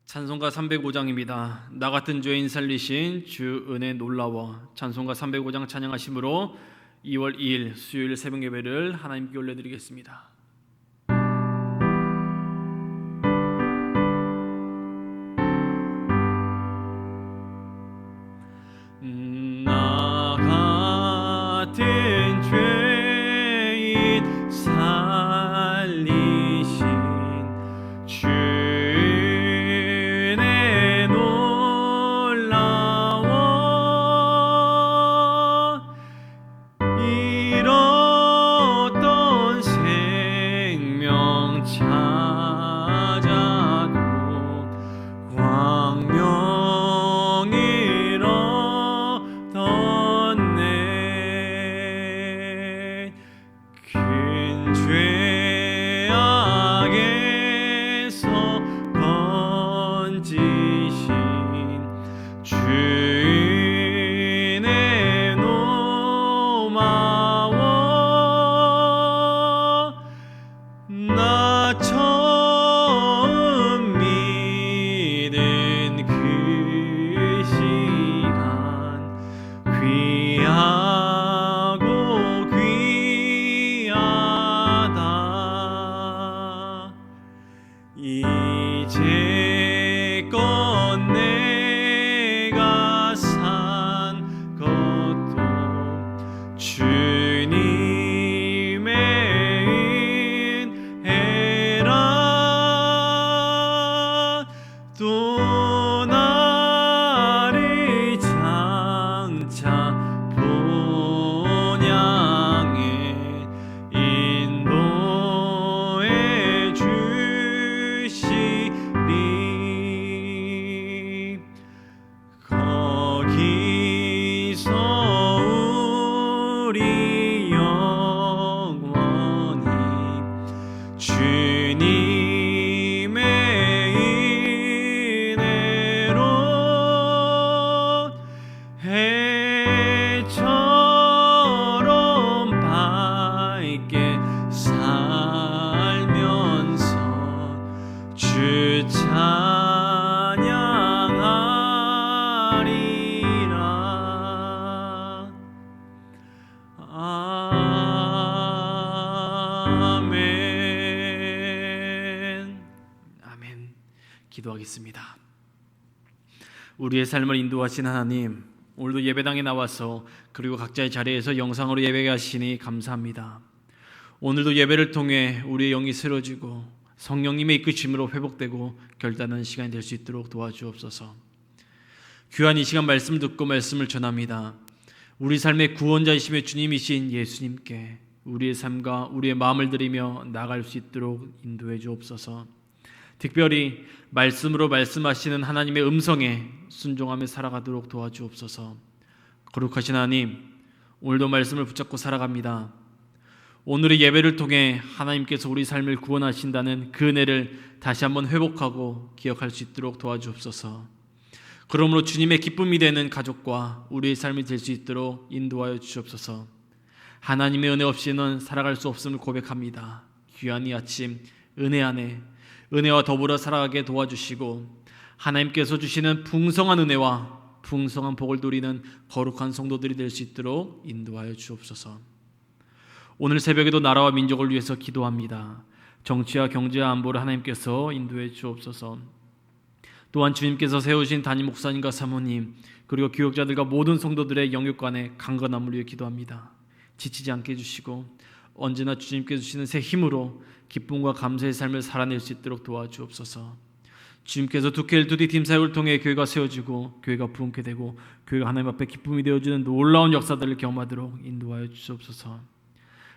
찬송가 305장입니다. 나 같은 죄인 살리신 주 은혜 놀라워. 찬송가 305장 찬양하심으로 2월 2일 수요일 새벽 예배를 하나님께 올려드리겠습니다. 나 같은 죄인 살리신 주 이제껏 내가 산 것도 주님의 은혜라. 또 나를 장차 본향에 인도해 주시리. 거기서 우리 영원히 주님의 은혜로 해처럼 밝게 살면서 주 찬양하리라. 아멘. 아멘. 기도하겠습니다. 우리의 삶을 인도하신 하나님, 오늘도 예배당에 나와서 그리고 각자의 자리에서 영상으로 예배하게 하시니 감사합니다. 오늘도 예배를 통해 우리의 영이 새로지고 성령님의 이끄심으로 회복되고 결단하는 시간이 될 수 있도록 도와주옵소서. 귀한 이 시간 말씀을 듣고 말씀을 전합니다. 우리 삶의 구원자이시며 주님이신 예수님께 우리의 삶과 우리의 마음을 드리며 나아갈 수 있도록 인도해 주옵소서. 특별히 말씀으로 말씀하시는 하나님의 음성에 순종하며 살아가도록 도와주옵소서. 거룩하신 하나님, 오늘도 말씀을 붙잡고 살아갑니다. 오늘의 예배를 통해 하나님께서 우리 삶을 구원하신다는 그 은혜를 다시 한번 회복하고 기억할 수 있도록 도와주옵소서. 그러므로 주님의 기쁨이 되는 가족과 우리의 삶이 될 수 있도록 인도하여 주옵소서. 하나님의 은혜 없이는 살아갈 수 없음을 고백합니다. 귀한 이 아침 은혜 안에 은혜와 더불어 살아가게 도와주시고 하나님께서 주시는 풍성한 은혜와 풍성한 복을 누리는 거룩한 성도들이 될 수 있도록 인도하여 주옵소서. 오늘 새벽에도 나라와 민족을 위해서 기도합니다. 정치와 경제와 안보를 하나님께서 인도해 주옵소서. 또한 주님께서 세우신 담임 목사님과 사모님 그리고 교역자들과 모든 성도들의 영육간에 강건함을 위해 기도합니다. 지치지 않게 해주시고 언제나 주님께서 주시는 새 힘으로 기쁨과 감사의 삶을 살아낼 수 있도록 도와주옵소서. 주님께서 두켈2D 팀 사역을 통해 교회가 세워지고 교회가 부흥케 되고 교회가 하나님 앞에 기쁨이 되어주는 놀라운 역사들을 경험하도록 인도하여 주옵소서.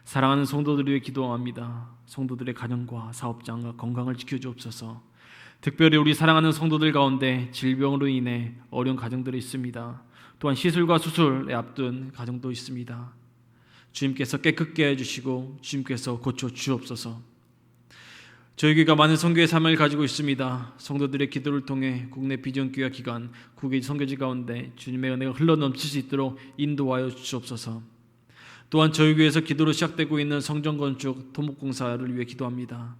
사랑하는 성도들을 위해 기도합니다. 성도들의 가정과 사업장과 건강을 지켜주옵소서. 특별히 우리 사랑하는 성도들 가운데 질병으로 인해 어려운 가정들이 있습니다. 또한 시술과 수술에 앞둔 가정도 있습니다. 주님께서 깨끗게 해주시고 주님께서 고쳐주옵소서. 저희 교회가 많은 선교의 삶을 가지고 있습니다. 성도들의 기도를 통해 국내 비전교회 기관, 국외 선교지 가운데 주님의 은혜가 흘러넘칠 수 있도록 인도하여 주옵소서. 또한 저희 교회에서 기도로 시작되고 있는 성전 건축 토목공사를 위해 기도합니다.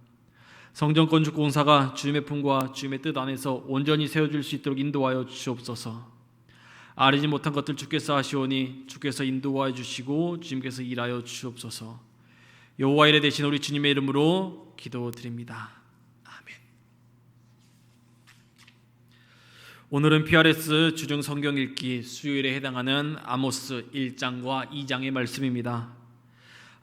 성전 건축 공사가 주님의 품과 주님의 뜻 안에서 온전히 세워질 수 있도록 인도하여 주옵소서. 아뢰지 못한 것들 주께서 하시오니 주께서 인도하여 주시고 주님께서 일하여 주옵소서. 여호와 이레 되신 우리 주님의 이름으로 기도드립니다. 아멘. 오늘은 PRS 주중 성경 읽기 수요일에 해당하는 아모스 1장과 2장의 말씀입니다.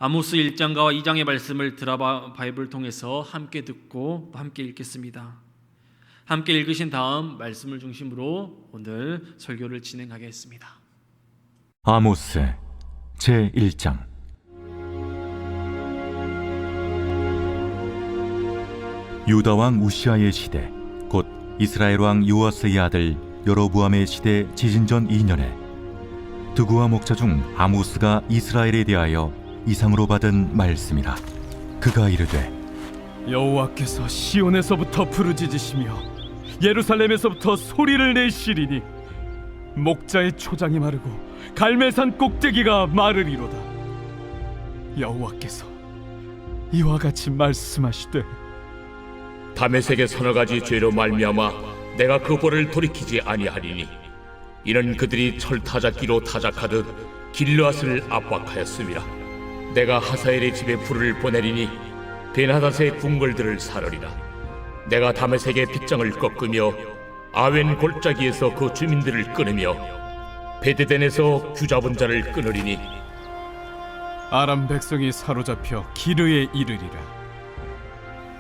아모스 1장과 2장의 말씀을 드라마 바이블을 통해서 함께 듣고 함께 읽겠습니다. 함께 읽으신 다음 말씀을 중심으로 오늘 설교를 진행하겠습니다. 아모스 제1장. 유다 왕 우시아의 시대, 곧 이스라엘 왕 요아스의 아들 여로보암의 시대 지진전 2년에 드구와 목자 중 아모스가 이스라엘에 대하여 이상으로 받은 말씀이라. 그가 이르되, 여호와께서 시온에서부터 부르짖으시며 예루살렘에서부터 소리를 내시리니 목자의 초장이 마르고 갈멜산 꼭대기가 마르리로다. 여호와께서 이와 같이 말씀하시되, 다메섹의 서너 가지 죄로 말미암아 내가 그 벌을 돌이키지 아니하리니 이는 그들이 철타작기로 타작하듯 길르앗을 압박하였음이라. 내가 하사엘의 집에 불을 보내리니 베나닷의 궁궐들을 사르리라. 내가 다메섹의 빗장을 꺾으며 아웬 골짜기에서 그 주민들을 끊으며 베데덴에서 규잡은 자를 끊으리니 아람 백성이 사로잡혀 기르에 이르리라.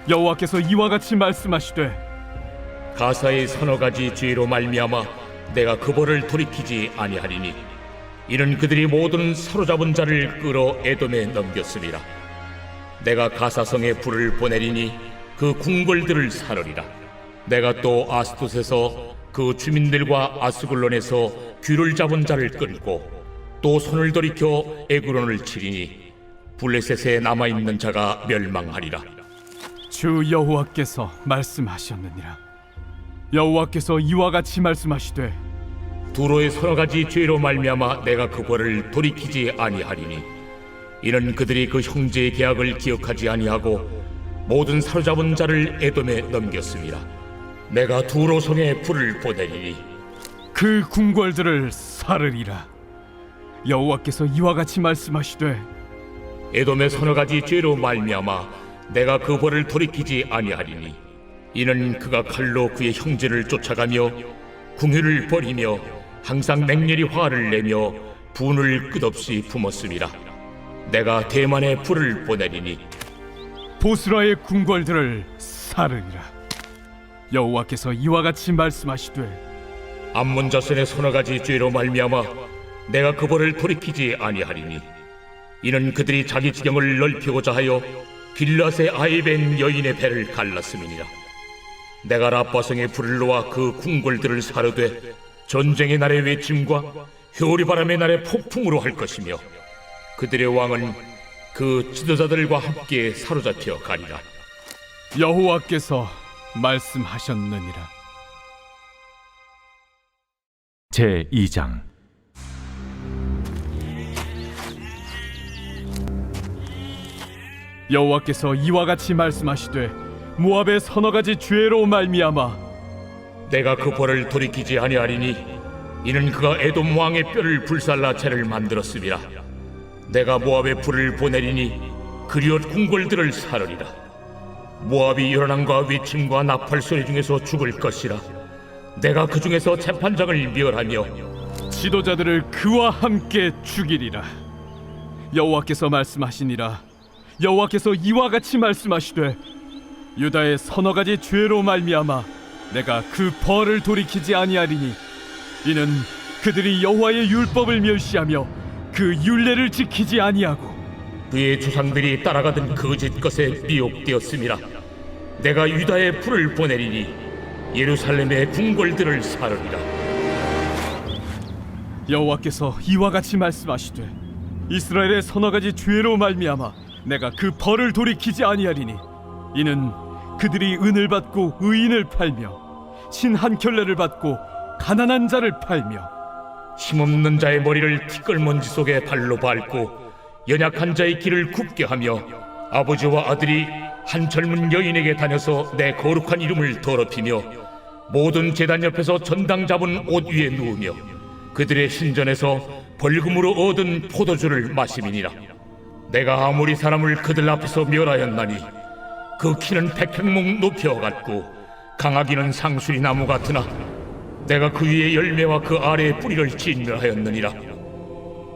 여호와께서 이와 같이 말씀하시되, 가사의 서너 가지 죄로 말미암아 내가 그 벌을 돌이키지 아니하리니 이는 그들이 모든 사로잡은 자를 끌어 에돔에 넘겼으리라. 내가 가사성에 불을 보내리니 그 궁궐들을 사르리라. 내가 또 아스돗에서 그 주민들과 아스글론에서 귀를 잡은 자를 끌고 또 손을 돌이켜 에그론을 치리니 블레셋에 남아있는 자가 멸망하리라. 주 여호와께서 말씀하셨느니라. 여호와께서 이와 같이 말씀하시되, 두로의 서너 가지 죄로 말미암아 내가 그 벌을 돌이키지 아니하리니 이는 그들이 그 형제의 계약을 기억하지 아니하고 모든 사로잡은 자를 에돔에 넘겼습니다. 내가 두로성에 불을 보내리니 그 궁궐들을 사르리라. 여호와께서 이와 같이 말씀하시되, 에돔의 서너 가지 죄로 말미암아 내가 그 벌을 돌이키지 아니하리니 이는 그가 칼로 그의 형제를 쫓아가며 궁유를 버리며 항상 맹렬히 화를 내며 분을 끝없이 품었음이라. 내가 대만에 불을 보내리니 보스라의 궁궐들을 사르리라. 여호와께서 이와 같이 말씀하시되, 암몬 자손의 서너 가지 죄로 말미암아 내가 그 벌을 돌이키지 아니하리니 이는 그들이 자기 지경을 넓히고자 하여 길앗의 아이벤 여인의 배를 갈랐음이니라. 내가 라빠성에 불을 놓아 그 궁궐들을 사르되 전쟁의 날의 외침과 효리바람의 날의 폭풍으로 할 것이며 그들의 왕은 그 지도자들과 함께 사로잡혀 가리라. 여호와께서 말씀하셨느니라. 제2장. 여호와께서 이와 같이 말씀하시되, 모압의 서너 가지 죄로 말미암아 내가 그 벌을 돌이키지 아니하리니 이는 그가 에돔 왕의 뼈를 불살라 채를 만들었음이라. 내가 모압에 불을 보내리니 그리옷 궁궐들을 사르리라. 모압이 요란함과 외침과 나팔 소리 중에서 죽을 것이라. 내가 그 중에서 재판장을 멸하며 지도자들을 그와 함께 죽이리라. 여호와께서 말씀하시니라. 여호와께서 이와 같이 말씀하시되, 유다의 서너 가지 죄로 말미암아 내가 그 벌을 돌이키지 아니하리니 이는 그들이 여호와의 율법을 멸시하며 그 율례를 지키지 아니하고 그의 조상들이 따라가던 거짓 것에 미혹되었음이라. 내가 유다에 불을 보내리니 예루살렘의 궁궐들을 사르리라. 여호와께서 이와 같이 말씀하시되, 이스라엘의 서너 가지 죄로 말미암아 내가 그 벌을 돌이키지 아니하리니 이는 그들이 은을 받고 의인을 팔며 신 한 켤레를 받고 가난한 자를 팔며 힘없는 자의 머리를 티끌먼지 속에 발로 밟고 연약한 자의 길을 굽게 하며 아버지와 아들이 한 젊은 여인에게 다녀서 내 거룩한 이름을 더럽히며 모든 제단 옆에서 전당 잡은 옷 위에 누우며 그들의 신전에서 벌금으로 얻은 포도주를 마심이니라. 내가 아무리 사람을 그들 앞에서 멸하였나니 그 키는 백행목 높이와 같고 강하기는 상수리 나무 같으나 내가 그 위에 열매와 그 아래에 뿌리를 진멸하였느니라.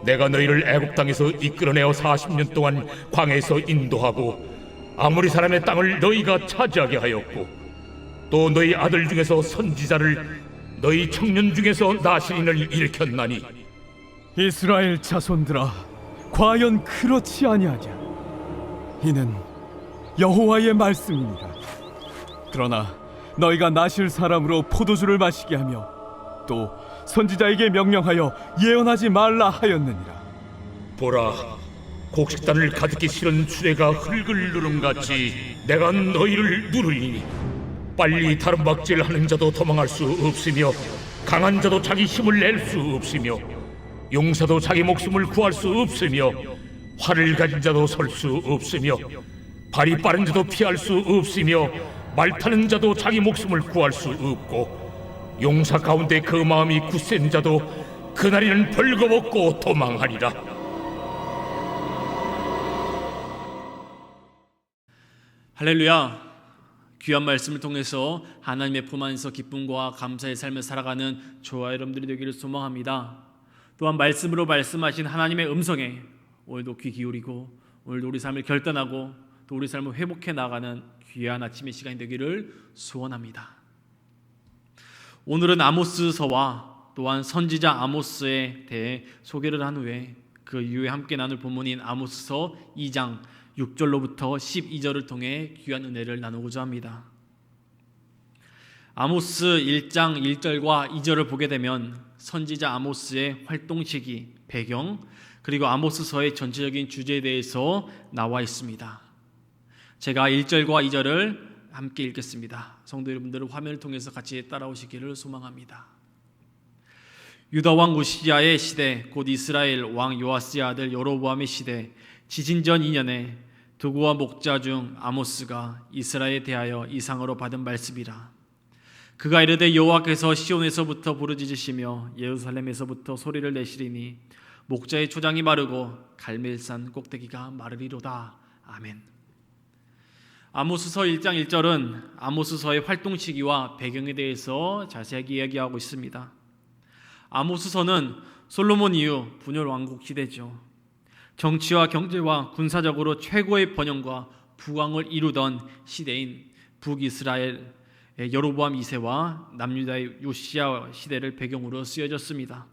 내가 너희를 애굽 땅에서 이끌어내어 40년 동안 광야에서 인도하고 아무리 사람의 땅을 너희가 차지하게 하였고 또 너희 아들 중에서 선지자를 너희 청년 중에서 나시린을 일으켰나니 이스라엘 자손들아, 과연 그렇지 아니하냐? 이는 여호와의 말씀이니라. 그러나 너희가 나실 사람으로 포도주를 마시게 하며 또 선지자에게 명령하여 예언하지 말라 하였느니라. 보라, 곡식단을 가득히 실은 수레가 흙을 누름같이 내가 너희를 누르리니 빨리 다름박질 하는 자도 도망할 수 없으며 강한 자도 자기 힘을 낼 수 없으며 용사도 자기 목숨을 구할 수 없으며 활을 가진 자도 설 수 없으며 발이 빠른 자도 피할 수 없으며 말 타는 자도 자기 목숨을 구할 수 없고 용사 가운데 그 마음이 굳센 자도 그날에는 벌거벗고 도망하리라. 할렐루야. 귀한 말씀을 통해서 하나님의 품 안에서 기쁨과 감사의 삶을 살아가는 저와 여러분들이 되기를 소망합니다. 또한 말씀으로 말씀하신 하나님의 음성에 오늘도 귀 기울이고 오늘도 우리 삶을 결단하고 또 우리 삶을 회복해 나가는 귀한 아침의 시간이 되기를 소원합니다. 오늘은 아모스서와 또한 선지자 아모스에 대해 소개를 한 후에 그 이후에 함께 나눌 본문인 아모스서 2장 6절로부터 12절을 통해 귀한 은혜를 나누고자 합니다. 아모스 1장 1절과 2절을 보게 되면 선지자 아모스의 활동 시기, 배경, 그리고 아모스서의 전체적인 주제에 대해서 나와 있습니다. 제가 1절과 2절을 함께 읽겠습니다. 성도 여러분들은 화면을 통해서 같이 따라오시기를 소망합니다. 유다 왕 우시야의 시대, 곧 이스라엘 왕 요아스의 아들 여로보암의 시대, 지진전 2년에 두구와 목자 중 아모스가 이스라엘에 대하여 이상으로 받은 말씀이라. 그가 이르되 여호와께서 시온에서부터 부르짖으시며 예루살렘에서부터 소리를 내시리니 목자의 초장이 마르고 갈멜산 꼭대기가 마르리로다. 아멘. 아모스서 1장 1절은 아모스서의 활동 시기와 배경에 대해서 자세하게 이야기하고 있습니다. 아모스서는 솔로몬 이후 분열 왕국 시대죠. 정치와 경제와 군사적으로 최고의 번영과 부강을 이루던 시대인 북이스라엘 여로보암 2세와 남유다의 요시야 시대를 배경으로 쓰여졌습니다.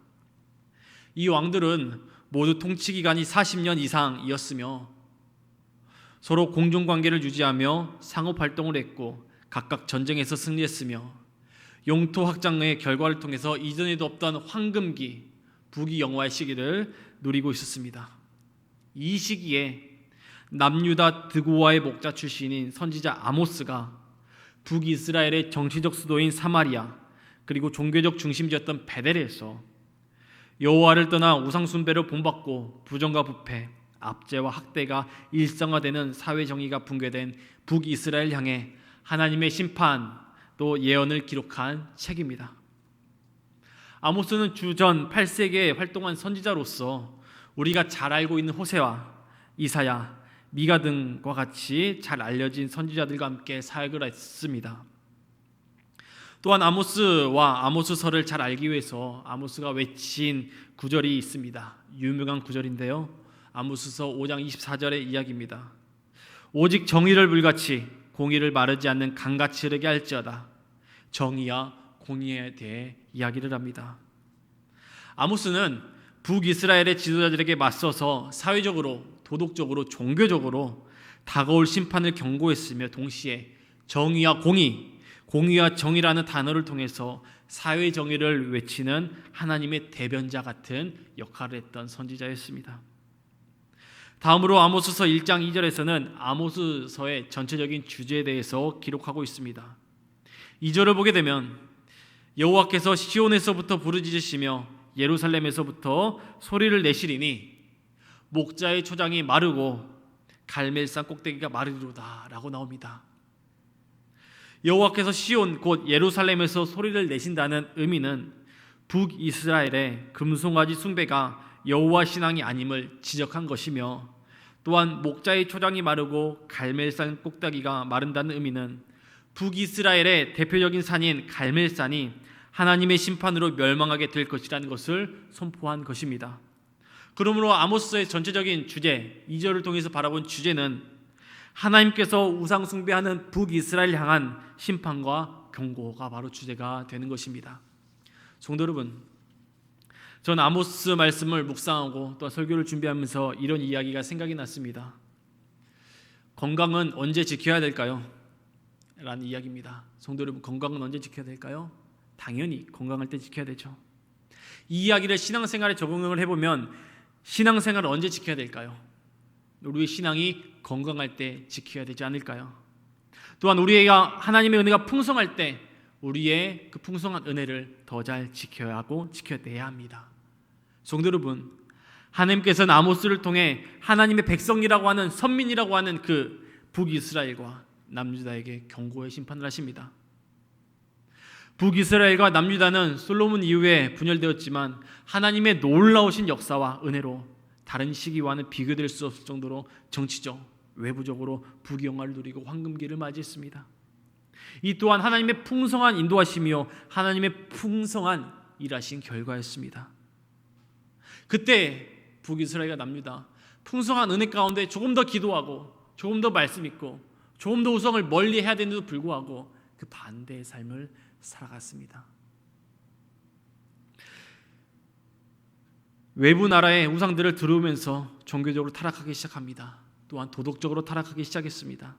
이 왕들은 모두 통치 기간이 40년 이상이었으며 서로 공존관계를 유지하며 상호활동을 했고 각각 전쟁에서 승리했으며 영토 확장의 결과를 통해서 이전에도 없던 황금기, 부귀영화의 시기를 누리고 있었습니다. 이 시기에 남유다 드고아의 목자 출신인 선지자 아모스가 북이스라엘의 정치적 수도인 사마리아 그리고 종교적 중심지였던 베델에서 여호와를 떠나 우상 숭배를 본받고 부정과 부패, 압제와 학대가 일상화되는 사회 정의가 붕괴된 북이스라엘 향해 하나님의 심판 또 예언을 기록한 책입니다. 아모스는 주전 8세기에 활동한 선지자로서 우리가 잘 알고 있는 호세와 이사야, 미가 등과 같이 잘 알려진 선지자들과 함께 사역을 했습니다. 또한 아모스와 아모스서를 잘 알기 위해서 아모스가 외친 구절이 있습니다. 유명한 구절인데요. 아모스서 5장 24절의 이야기입니다. 오직 정의를 불같이 공의를 마르지 않는 강같이 흐르게 할지어다. 정의와 공의에 대해 이야기를 합니다. 아모스는 북이스라엘의 지도자들에게 맞서서 사회적으로, 도덕적으로, 종교적으로 다가올 심판을 경고했으며 동시에 정의와 공의, 공의와 정의라는 단어를 통해서 사회 정의를 외치는 하나님의 대변자 같은 역할을 했던 선지자였습니다. 다음으로 아모스서 1장 2절에서는 아모스서의 전체적인 주제에 대해서 기록하고 있습니다. 2절을 보게 되면 여호와께서 시온에서부터 부르짖으시며 예루살렘에서부터 소리를 내시리니 목자의 초장이 마르고 갈멜산 꼭대기가 마르리로다 라고 나옵니다. 여호와께서 시온 곧 예루살렘에서 소리를 내신다는 의미는 북이스라엘의 금송아지 숭배가 여호와 신앙이 아님을 지적한 것이며, 또한 목자의 초장이 마르고 갈멜산 꼭대기가 마른다는 의미는 북이스라엘의 대표적인 산인 갈멜산이 하나님의 심판으로 멸망하게 될 것이라는 것을 선포한 것입니다. 그러므로 아모스의 전체적인 주제, 2절을 통해서 바라본 주제는 하나님께서 우상 숭배하는 북이스라엘 향한 심판과 경고가 바로 주제가 되는 것입니다. 성도 여러분, 전 아모스 말씀을 묵상하고 또 설교를 준비하면서 이런 이야기가 생각이 났습니다. 건강은 언제 지켜야 될까요? 라는 이야기입니다. 성도 여러분, 건강은 언제 지켜야 될까요? 당연히 건강할 때 지켜야 되죠. 이 이야기를 신앙생활에 적용을 해보면 신앙생활을 언제 지켜야 될까요? 우리의 신앙이 건강할 때 지켜야 되지 않을까요? 또한 우리가 하나님의 은혜가 풍성할 때 우리의 그 풍성한 은혜를 더 잘 지켜야 하고 지켜야 합니다. 성도 여러분, 하나님께서는 아모스를 통해 하나님의 백성이라고 하는 선민이라고 하는 그 북이스라엘과 남유다에게 경고의 심판을 하십니다. 북이스라엘과 남유다는 솔로몬 이후에 분열되었지만 하나님의 놀라우신 역사와 은혜로 다른 시기와는 비교될 수 없을 정도로 정치적, 외부적으로 부귀영화를 누리고 황금기를 맞이했습니다. 이 또한 하나님의 풍성한 인도하심이요 하나님의 풍성한 일하신 결과였습니다. 그때 북이스라엘과 남유다 풍성한 은혜 가운데 조금 더 기도하고 조금 더 말씀 있고 조금 더 우상을 멀리 해야 되는데도 불구하고 그 반대의 삶을 살아갔습니다. 외부 나라의 우상들을 들으면서 종교적으로 타락하기 시작합니다. 또한 도덕적으로 타락하기 시작했습니다.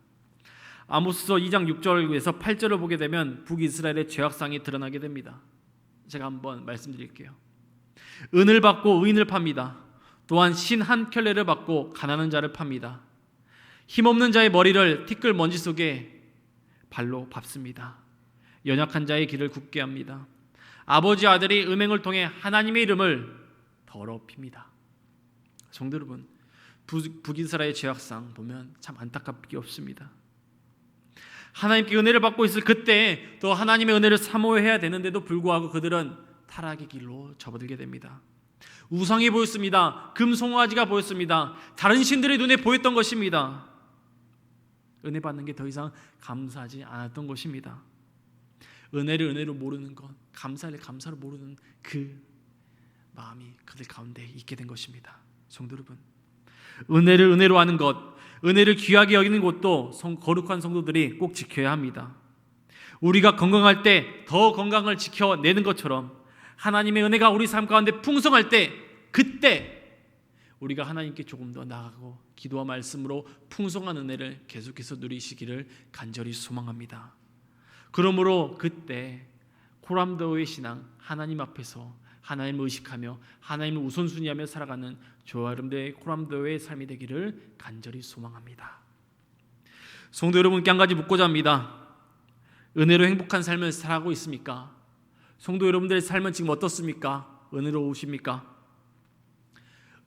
아모스서 2장 6절에서 8절을 보게 되면 북이스라엘의 죄악상이 드러나게 됩니다. 제가 한번 말씀드릴게요. 은을 받고 의인을 팝니다. 또한 신 한 켤레를 받고 가난한 자를 팝니다. 힘없는 자의 머리를 티끌 먼지 속에 발로 밟습니다. 연약한 자의 길을 굳게 합니다. 아버지 아들이 음행을 통해 하나님의 이름을 더럽힙니다. 성도 여러분, 북이스라엘의 죄악상 보면 참 안타깝게 없습니다. 하나님께 은혜를 받고 있을 그때 또 하나님의 은혜를 사모해야 되는데도 불구하고 그들은 타락의 길로 접어들게 됩니다. 우상이 보였습니다. 금송아지가 보였습니다. 다른 신들의 눈에 보였던 것입니다. 은혜 받는 게 더 이상 감사하지 않았던 것입니다. 은혜를 은혜로 모르는 것, 감사를 감사로 모르는 그 마음이 그들 가운데 있게 된 것입니다. 성도 여러분, 은혜를 은혜로 하는 것, 은혜를 귀하게 여기는 것도 거룩한 성도들이 꼭 지켜야 합니다. 우리가 건강할 때 더 건강을 지켜내는 것처럼 하나님의 은혜가 우리 삶 가운데 풍성할 때 그때 우리가 하나님께 조금 더 나아가고 기도와 말씀으로 풍성한 은혜를 계속해서 누리시기를 간절히 소망합니다. 그러므로 그때 코람더의 신앙, 하나님 앞에서 하나님을 의식하며 하나님을 우선순위하며 살아가는 저와 여러분들의 코람더의 삶이 되기를 간절히 소망합니다. 성도 여러분께 한 가지 묻고자 합니다. 은혜로 행복한 삶을 살아가고 있습니까? 성도 여러분들의 삶은 지금 어떻습니까? 은혜로우십니까?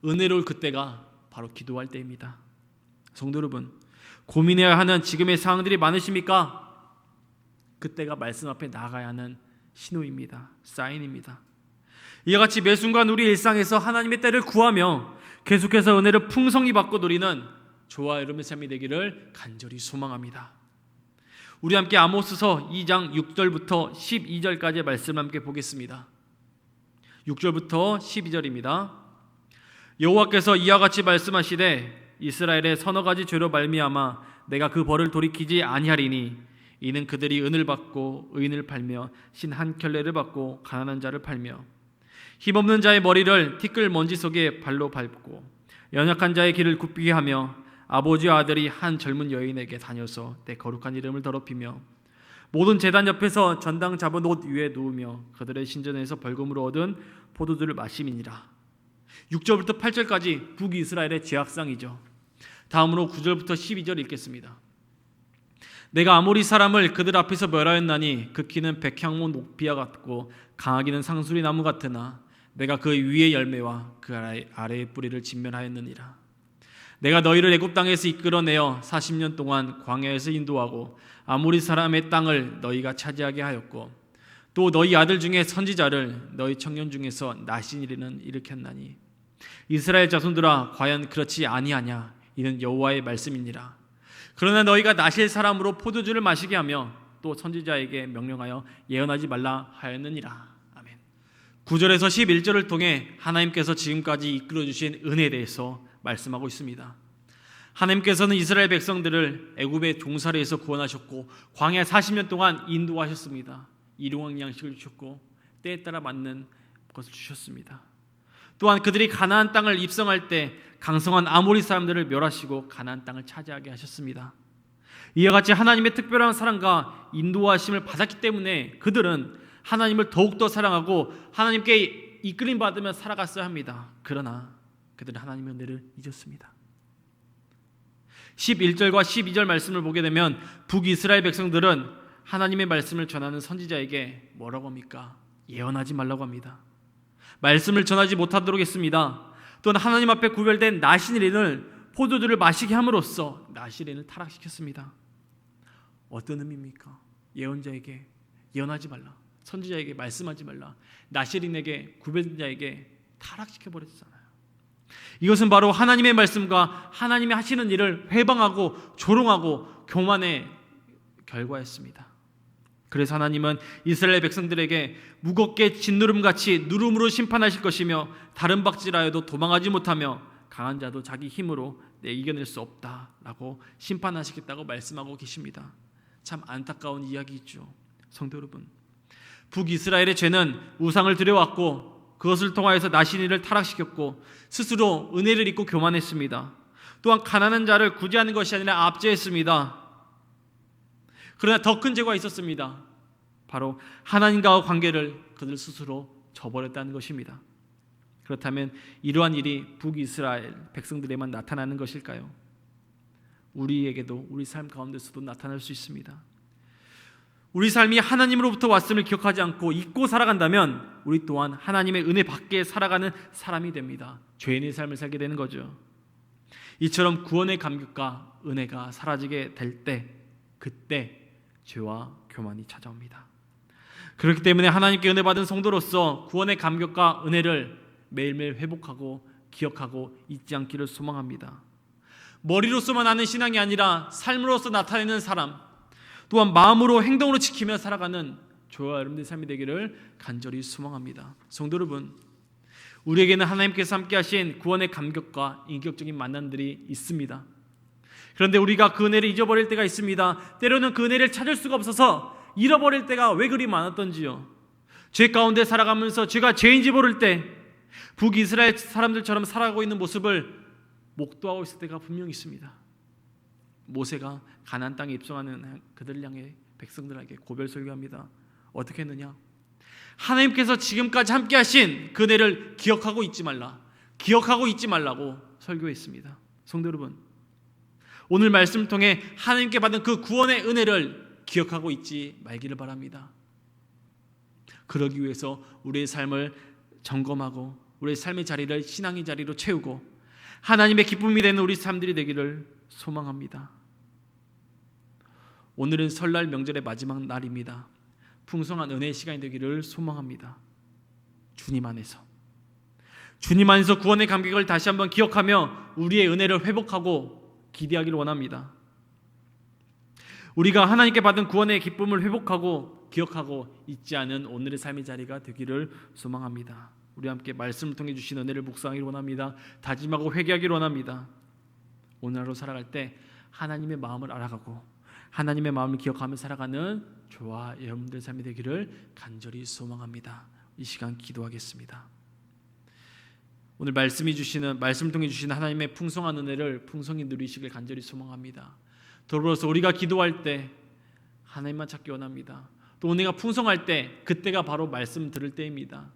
은혜로울 그때가 바로 기도할 때입니다. 성도 여러분, 고민해야 하는 지금의 상황들이 많으십니까? 그때가 말씀 앞에 나가야 하는 신호입니다. 사인입니다. 이와 같이 매 순간 우리 일상에서 하나님의 때를 구하며 계속해서 은혜를 풍성히 받고 누리는 저와 여러분의 삶이 되기를 간절히 소망합니다. 우리 함께 아모스서 2장 6절부터 12절까지의 말씀을 함께 보겠습니다. 6절부터 12절입니다. 여호와께서 이와 같이 말씀하시되 이스라엘의 서너 가지 죄로 말미암아 내가 그 벌을 돌이키지 아니하리니 이는 그들이 은을 받고 의인을 팔며 신 한 켤레를 받고 가난한 자를 팔며 힘없는 자의 머리를 티끌 먼지 속에 발로 밟고 연약한 자의 길을 굽히게 하며 아버지와 아들이 한 젊은 여인에게 다녀서 내 거룩한 이름을 더럽히며 모든 제단 옆에서 전당 잡은 옷 위에 누우며 그들의 신전에서 벌금으로 얻은 포도주를 마심이니라. 6절부터 8절까지 북이스라엘의 죄악상이죠. 다음으로 9절부터 12절 읽겠습니다. 내가 아모리 사람을 그들 앞에서 멸하였나니 그 키는 백향목 녹비와 같고 강하기는 상수리 나무 같으나 내가 그 위의 열매와 그 아래의 뿌리를 진멸하였느니라. 내가 너희를 애굽 땅에서 이끌어내어 40년 동안 광야에서 인도하고 아모리 사람의 땅을 너희가 차지하게 하였고 또 너희 아들 중에 선지자를 너희 청년 중에서 나신 일에는 일으켰나니 이스라엘 자손들아 과연 그렇지 아니하냐 이는 여호와의 말씀이니라. 그러나 너희가 나실 사람으로 포도주를 마시게 하며 또 선지자에게 명령하여 예언하지 말라 하였느니라. 아멘. 9절에서 11절을 통해 하나님께서 지금까지 이끌어주신 은혜에 대해서 말씀하고 있습니다. 하나님께서는 이스라엘 백성들을 애굽의 종살이에서 구원하셨고 광야 40년 동안 인도하셨습니다. 일용할 양식을 주셨고 때에 따라 맞는 것을 주셨습니다. 또한 그들이 가나안 땅을 입성할 때 강성한 아모리 사람들을 멸하시고 가나안 땅을 차지하게 하셨습니다. 이와 같이 하나님의 특별한 사랑과 인도하심을 받았기 때문에 그들은 하나님을 더욱더 사랑하고 하나님께 이끌림 받으며 살아갔어야 합니다. 그러나 그들은 하나님의 은혜를 잊었습니다. 11절과 12절 말씀을 보게 되면 북이스라엘 백성들은 하나님의 말씀을 전하는 선지자에게 뭐라고 합니까? 예언하지 말라고 합니다. 말씀을 전하지 못하도록 했습니다. 또한 하나님 앞에 구별된 나시린을 포도주를 마시게 함으로써 나시린을 타락시켰습니다. 어떤 의미입니까? 예언자에게 예언하지 말라, 선지자에게 말씀하지 말라, 나시린에게 구별된 자에게 타락시켜버렸잖아요. 이것은 바로 하나님의 말씀과 하나님이 하시는 일을 회방하고 조롱하고 교만의 결과였습니다. 그래서 하나님은 이스라엘 백성들에게 무겁게 짓누름같이 누름으로 심판하실 것이며 다른 박질하여도 도망하지 못하며 강한 자도 자기 힘으로 이겨낼 수 없다라고 심판하시겠다고 말씀하고 계십니다. 참 안타까운 이야기죠. 성도 여러분, 북이스라엘의 죄는 우상을 들여왔고 그것을 통하여서 나신이를 타락시켰고 스스로 은혜를 잊고 교만했습니다. 또한 가난한 자를 구제하는 것이 아니라 압제했습니다. 그러나 더 큰 죄가 있었습니다. 바로 하나님과의 관계를 그들 스스로 저버렸다는 것입니다. 그렇다면 이러한 일이 북이스라엘 백성들에만 나타나는 것일까요? 우리에게도 우리 삶 가운데서도 나타날 수 있습니다. 우리 삶이 하나님으로부터 왔음을 기억하지 않고 잊고 살아간다면 우리 또한 하나님의 은혜 밖에 살아가는 사람이 됩니다. 죄인의 삶을 살게 되는 거죠. 이처럼 구원의 감격과 은혜가 사라지게 될 때, 그때 죄와 교만이 찾아옵니다. 그렇기 때문에 하나님께 은혜 받은 성도로서 구원의 감격과 은혜를 매일매일 회복하고 기억하고 잊지 않기를 소망합니다. 머리로서만 아는 신앙이 아니라 삶으로서 나타내는 사람, 또한 마음으로 행동으로 지키며 살아가는 저와 여러분들의 삶이 되기를 간절히 소망합니다. 성도 여러분, 우리에게는 하나님께서 함께 하신 구원의 감격과 인격적인 만남들이 있습니다. 그런데 우리가 그 은혜를 잊어버릴 때가 있습니다. 때로는 그 은혜를 찾을 수가 없어서 잃어버릴 때가 왜 그리 많았던지요. 죄 가운데 살아가면서 죄가 죄인지 모를 때 북이스라엘 사람들처럼 살아가고 있는 모습을 목도하고 있을 때가 분명히 있습니다. 모세가 가나안 땅에 입성하는 그들 향해 백성들에게 고별 설교합니다. 어떻게 했느냐? 하나님께서 지금까지 함께 하신 그 은혜를 기억하고 잊지 말라, 기억하고 잊지 말라고 설교했습니다. 성도 여러분, 오늘 말씀을 통해 하나님께 받은 그 구원의 은혜를 기억하고 잊지 말기를 바랍니다. 그러기 위해서 우리의 삶을 점검하고 우리의 삶의 자리를 신앙의 자리로 채우고 하나님의 기쁨이 되는 우리 삶들이 되기를 소망합니다. 오늘은 설날 명절의 마지막 날입니다. 풍성한 은혜의 시간이 되기를 소망합니다. 주님 안에서 구원의 감격을 다시 한번 기억하며 우리의 은혜를 회복하고 기대하기를 원합니다. 우리가 하나님께 받은 구원의 기쁨을 회복하고 기억하고 잊지 않은 오늘의 삶의 자리가 되기를 소망합니다. 우리 함께 말씀을 통해 주신 은혜를 묵상하기를 원합니다. 다짐하고 회개하기를 원합니다. 오늘 하루 살아갈 때 하나님의 마음을 알아가고 하나님의 마음을 기억하며 살아가는 저와 여러분들의 삶이 되기를 간절히 소망합니다. 이 시간 기도하겠습니다. 오늘 말씀을 통해 주시는 하나님의 풍성한 은혜를 풍성히 누리시길 간절히 소망합니다. 더불어서 우리가 기도할 때 하나님만 찾기 원합니다. 또 은혜가 풍성할 때 그때가 바로 말씀 들을 때입니다.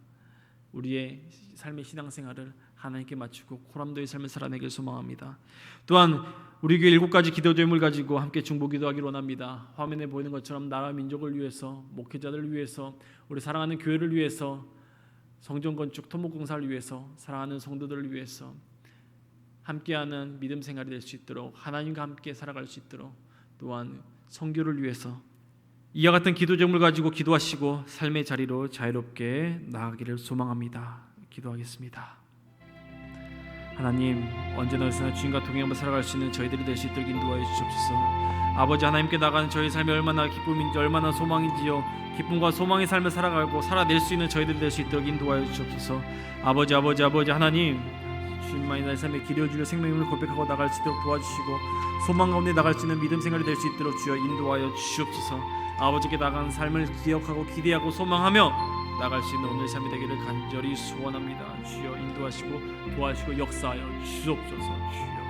우리의 삶의 신앙생활을 하나님께 맞추고 고람도의 삶을 살아내길 소망합니다. 또한 우리 교회 7가지 기도 제목을 가지고 함께 중보 기도하기를 원합니다. 화면에 보이는 것처럼 나라 민족을 위해서, 목회자들을 위해서, 우리 사랑하는 교회를 위해서, 성전 건축 토목 공사를 위해서, 사랑하는 성도들을 위해서, 함께하는 믿음 생활이 될 수 있도록, 하나님과 함께 살아갈 수 있도록, 또한 선교를 위해서 이와 같은 기도 제목을 가지고 기도하시고 삶의 자리로 자유롭게 나아가기를 소망합니다. 기도하겠습니다. 하나님, 언제나 어디서나 주님과 동행하며 살아갈 수 있는 저희들이 될 수 있도록 인도하여 주시옵소서. 아버지, 하나님께 나가는 저희 삶이 얼마나 기쁨인지, 얼마나 소망인지요, 기쁨과 소망의 삶을 살아가고 살아낼 수 있는 저희들이 될 수 있도록 인도하여 주시옵소서. 아버지 하나님, 주님만이 나의 삶에 길이어 주려 생명을 고백하고 나갈 수 있도록 도와주시고 소망 가운데 나갈 수 있는 믿음 생활이 될 수 있도록 주여 인도하여 주시옵소서. 아버지께 나가는 삶을 기억하고 기대하고 소망하며 나갈 수 있는 오늘 삶이 되기를 간절히 소원합니다. 주여 인도하시고 도와주시고 역사하여 주시옵소서. 주여